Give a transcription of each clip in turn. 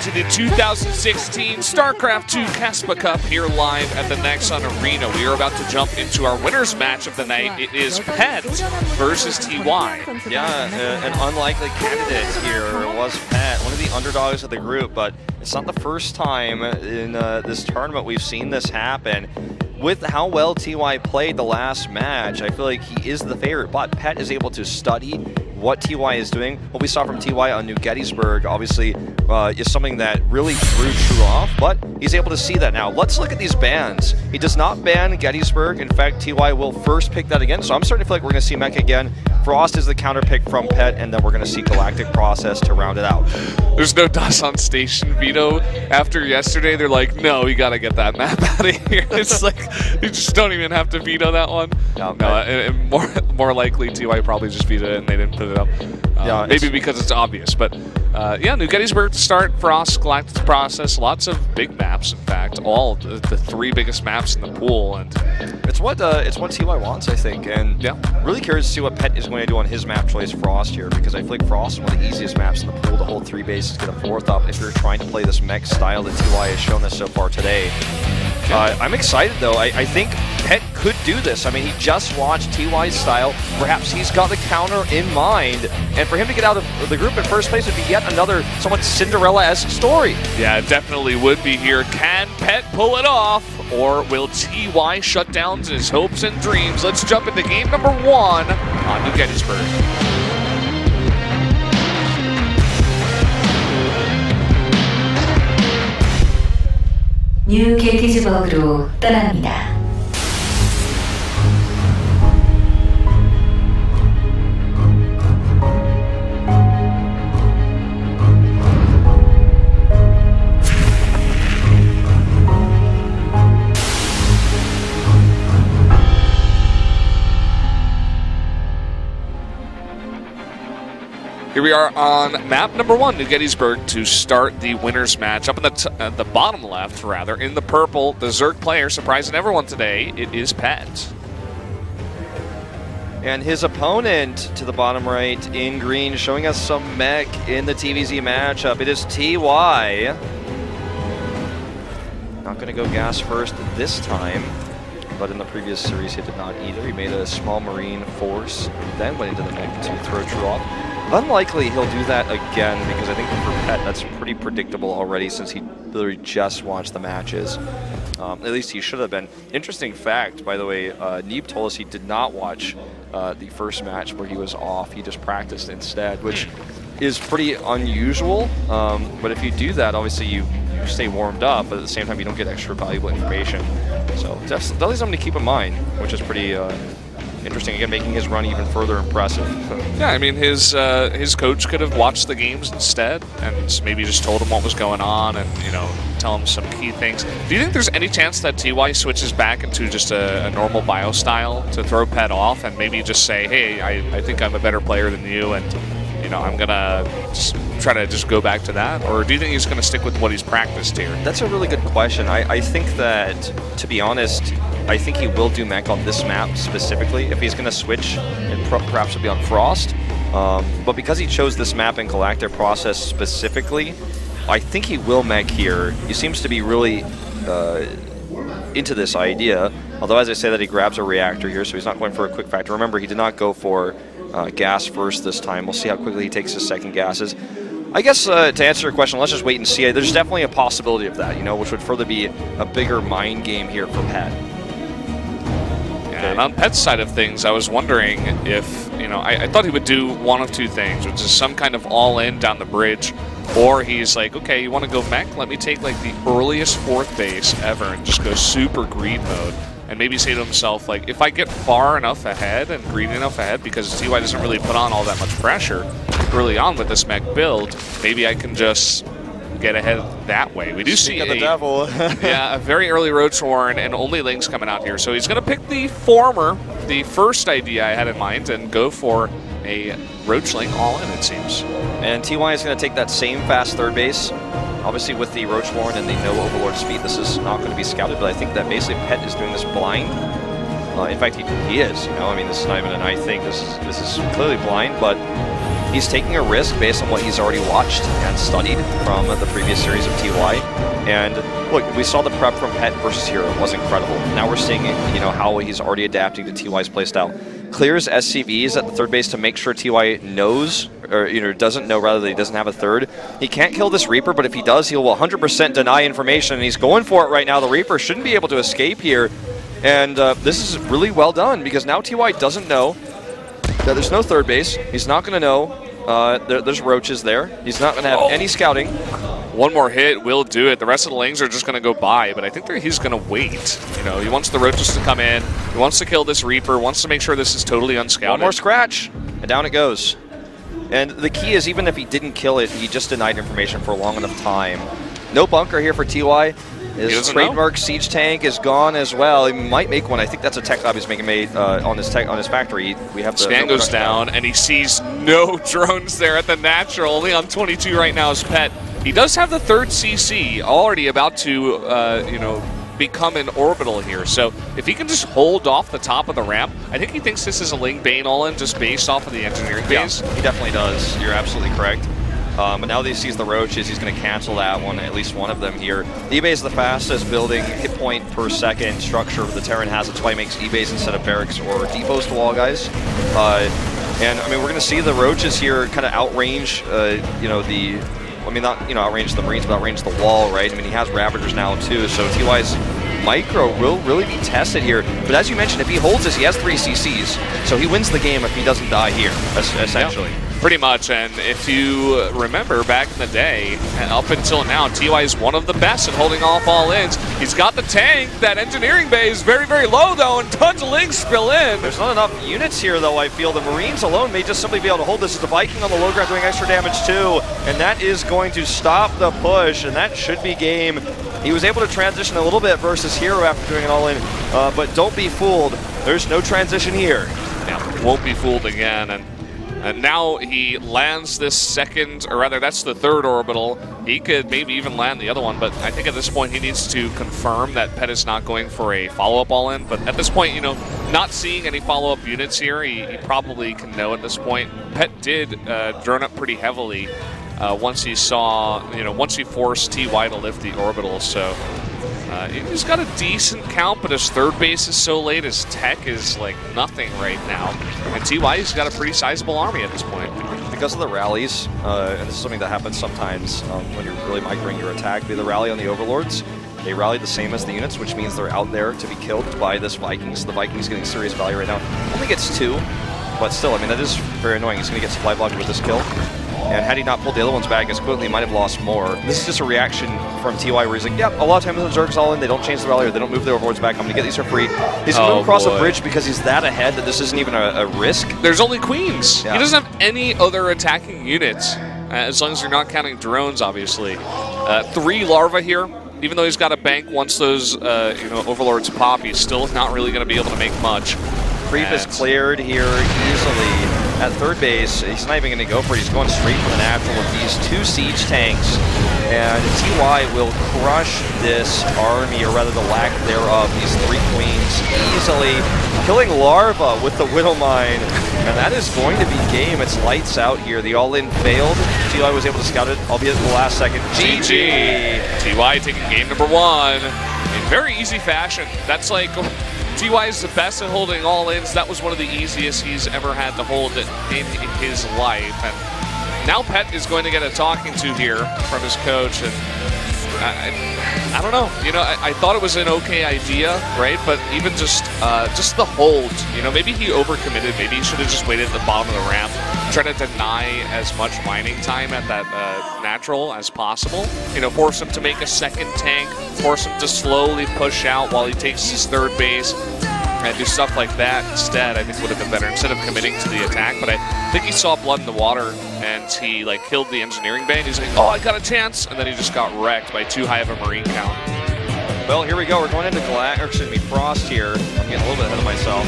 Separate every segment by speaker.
Speaker 1: to the 2016 StarCraft 2 KeSPA Cup here live at the Nexon Arena. We are about to jump into our winner's match of the night. It is Pet versus TY.
Speaker 2: Yeah, an unlikely candidate here was Pet, one of the underdogs of the group, but it's not the first time in this tournament we've seen this happen. With how well TY played the last match, I feel like he is the favorite, but Pet is able to study what TY is doing. What we saw from TY on New Gettysburg, obviously, is something that really threw True off, but he's able to see that now. Let's look at these bans. He does not ban Gettysburg. In fact, TY will first pick that again, so I'm starting to feel like we're going to see Mech again. Frost is the counter pick from Pet, and then we're going to see Galactic Process to round it out.
Speaker 1: There's no DOS on station veto. After yesterday, they're like, no, we got to get that map out of here. It's like, you just don't even have to veto that one. No, and more likely, TY probably just vetoed it and they didn't put it up. Yeah, maybe because it's obvious, but yeah, New Gettysburg to start, Frost, Galactic Process, lots of big maps, in fact, all the three biggest maps in the pool, and
Speaker 2: it's what TY wants, I think, and yeah, really curious to see what Pet is going to do on his map choice, Frost, here, because I feel like Frost is one of the easiest maps in the pool to hold three bases, get a fourth up if you're trying to play this mech style that TY has shown us so far today. I'm excited, though. I think Pet could do this. I mean, he just watched TY's style. Perhaps he's got the counter in mind. And for him to get out of the group in first place would be yet another somewhat Cinderella-esque story.
Speaker 1: Yeah, it definitely would be here. Can Pet pull it off? Or will TY shut down his hopes and dreams? Let's jump into game number 1 on New Gettysburg.
Speaker 3: 뉴 게티즈버그로 떠납니다.
Speaker 1: Here we are on map number 1, New Gettysburg, to start the winner's match. Up in the bottom left, rather, in the purple, the Zerg player, surprising everyone today, it is Pet.
Speaker 2: And his opponent to the bottom right in green, showing us some mech in the TVZ matchup. It is TY. Not going to go gas first this time, but in the previous series he did not either. He made a small marine force, then went into the mech to throw True off. Unlikely he'll do that again, because I think for Pet that's pretty predictable already, since he literally just watched the matches. At least he should have been. Interesting fact, by the way, Neeb told us he did not watch the first match where he was off. He just practiced instead, which is pretty unusual. But if you do that, obviously you stay warmed up, but at the same time you don't get extra valuable information. So that's definitely something to keep in mind, which is pretty interesting, again, making his run even further impressive.
Speaker 1: Yeah, I mean, his coach could have watched the games instead and maybe just told him what was going on and, you know, tell him some key things. Do you think there's any chance that TY switches back into just a normal bio style to throw Pet off and maybe just say, hey, I think I'm a better player than you, and, you know, I'm going to try to just go back to that? Or do you think he's going to stick with what he's practiced here?
Speaker 2: That's a really good question. I think that, to be honest, I think he will do mech on this map specifically. If he's going to switch, it perhaps will be on Frost. But because he chose this map in Galactic Process specifically, I think he will mech here. He seems to be really into this idea. Although, as I say that, he grabs a reactor here, so he's not going for a quick factor. Remember, he did not go for gas first this time. We'll see how quickly he takes his second gases. I guess to answer your question, let's just wait and see. There's definitely a possibility of that, you know, which would further be a bigger mind game here for Pet.
Speaker 1: And on Pet's side of things, I was wondering if, you know, I thought he would do one of two things, which is some kind of all-in down the bridge, or he's like, okay, you want to go mech? Let me take, like, the earliest fourth base ever and just go super greed mode, and maybe say to himself, like, if I get far enough ahead and greedy enough ahead, because TY doesn't really put on all that much pressure early on with this mech build, maybe I can just get ahead that way. We do see
Speaker 2: the devil.
Speaker 1: Yeah, a very early Roach Warren and only Lings coming out here. So he's going to pick the former, the first idea I had in mind, and go for a Roachling all-in, it seems.
Speaker 2: And TY is going to take that same fast third base. Obviously, with the Roach Warren and the no Overlord speed, this is not going to be scouted, but I think that basically Pet is doing this blind. In fact, he is. You know, I mean, this is not even an I think. This is clearly blind, but He's taking a risk based on what he's already watched and studied from the previous series of TY. And look, we saw the prep from Pet versus Hero. It was incredible. Now we're seeing, you know, how he's already adapting to TY's playstyle. Clears SCVs at the third base to make sure TY knows, or doesn't know rather, that he doesn't have a third. He can't kill this Reaper, but if he does, he'll 100% deny information, and he's going for it right now. The Reaper shouldn't be able to escape here, and this is really well done, because now TY doesn't know that there's no third base. He's not going to know there's roaches there. He's not going to have any scouting.
Speaker 1: One more hit will do it. The rest of the Lings are just going to go by, but I think he's going to wait. You know, he wants the roaches to come in. He wants to kill this Reaper, wants to make sure this is totally unscouted.
Speaker 2: One more scratch, and down it goes. And the key is, even if he didn't kill it, he just denied information for a long enough time. No bunker here for TY. His trademark siege tank is gone as well. He might make one. I think that's a tech lab he's making on his factory. We have the
Speaker 1: Scan goes down, and he sees no drones there at the natural. Only on 22 right now is Pet. He does have the third CC already about to, become an orbital here. So if he can just hold off the top of the ramp, I think he thinks this is a Ling Bane all-in just based off of the engineering base.
Speaker 2: Yeah, he definitely does. You're absolutely correct. But now that he sees the roaches, he's going to cancel that one, at least one of them here. eBay is the fastest building hit point per second structure the Terran has. That's why he makes eBays instead of barracks or depots to wall guys. And I mean, we're going to see the roaches here kind of outrange, not outrange the Marines, but outrange the wall, right? I mean, he has Ravagers now too, so TY's micro will really be tested here. But as you mentioned, if he holds this, he has 3 CCs, so he wins the game if he doesn't die here, essentially.
Speaker 1: Yep. Pretty much, and if you remember back in the day, and up until now, TY is one of the best at holding off all-ins. He's got the tank. That engineering bay is very, very low, though, and tons of Lings spill in.
Speaker 2: There's not enough units here, though, I feel. The Marines alone may just simply be able to hold this. As the Viking on the low ground doing extra damage, too, and that is going to stop the push, and that should be game. He was able to transition a little bit versus Hero after doing an all-in, but don't be fooled. There's no transition here.
Speaker 1: Yeah, won't be fooled again, and now he lands this second, or rather that's the third orbital. He could maybe even land the other one, but I think at this point he needs to confirm that Pet is not going for a follow-up all-in. But at this point, not seeing any follow-up units here, he probably can know at this point. Pet did drone up pretty heavily once he saw, once he forced TY to lift the orbital, so he's got a decent count, but his third base is so late, his tech is like nothing right now. And TY's got a pretty sizable army at this point.
Speaker 2: Because of the rallies, and this is something that happens sometimes when you're really microing your attack, the rally on the Overlords, they rally the same as the units, which means they're out there to be killed by this Viking. So the Viking's getting serious value right now. Only gets 2, but still, I mean, that is very annoying. He's going to get supply blocked with this kill. And had he not pulled the other ones back as quickly, he might have lost more. This is just a reaction from TY where he's like, yep, a lot of times when Zerg's all in, they don't change the rally or they don't move their overlords back. I'm going to get these for free. He's going to move across a bridge because he's that ahead that this isn't even a risk.
Speaker 1: There's only Queens. Yeah. He doesn't have any other attacking units, as long as you're not counting drones, obviously. 3 larvae here. Even though he's got a bank, once those overlords pop, he's still not really going to be able to make much.
Speaker 2: Creep is cleared here easily. At third base, he's not even going to go for it. He's going straight for the natural with these 2 siege tanks. And TY will crush this army, or rather the lack thereof, these 3 queens easily. Killing Larva with the Widow Mine. And that is going to be game. It's lights out here. The all-in failed. TY was able to scout it, albeit in the last second. GG!
Speaker 1: TY taking game number 1 in very easy fashion. That's like... TY is the best at holding all-ins. That was one of the easiest he's ever had to hold it in his life. And now Pet is going to get a talking to here from his coach. And I don't know. I thought it was an okay idea, right? But even just the hold, maybe he overcommitted. Maybe he should have just waited at the bottom of the ramp, try to deny as much mining time at that natural as possible. Force him to make a second tank, force him to slowly push out while he takes his third base, and do stuff like that instead. I think would have been better instead of committing to the attack. But I think he saw blood in the water, and he killed the engineering bay. And he's like, "Oh, I got a chance!" And then he just got wrecked by too high of a Marine count.
Speaker 2: Well, here we go. We're going into Frost here. I'm getting a little bit ahead of myself.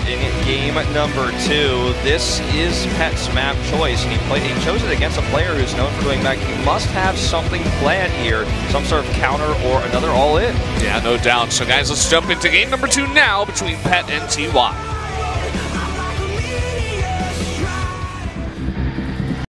Speaker 2: In game number 2, this is Pet's map choice, and he chose it against a player who's known for doing that. He must have something planned here, some sort of counter or another all-in.
Speaker 1: Yeah, no doubt. So, guys, let's jump into game number 2 now between Pet and TY.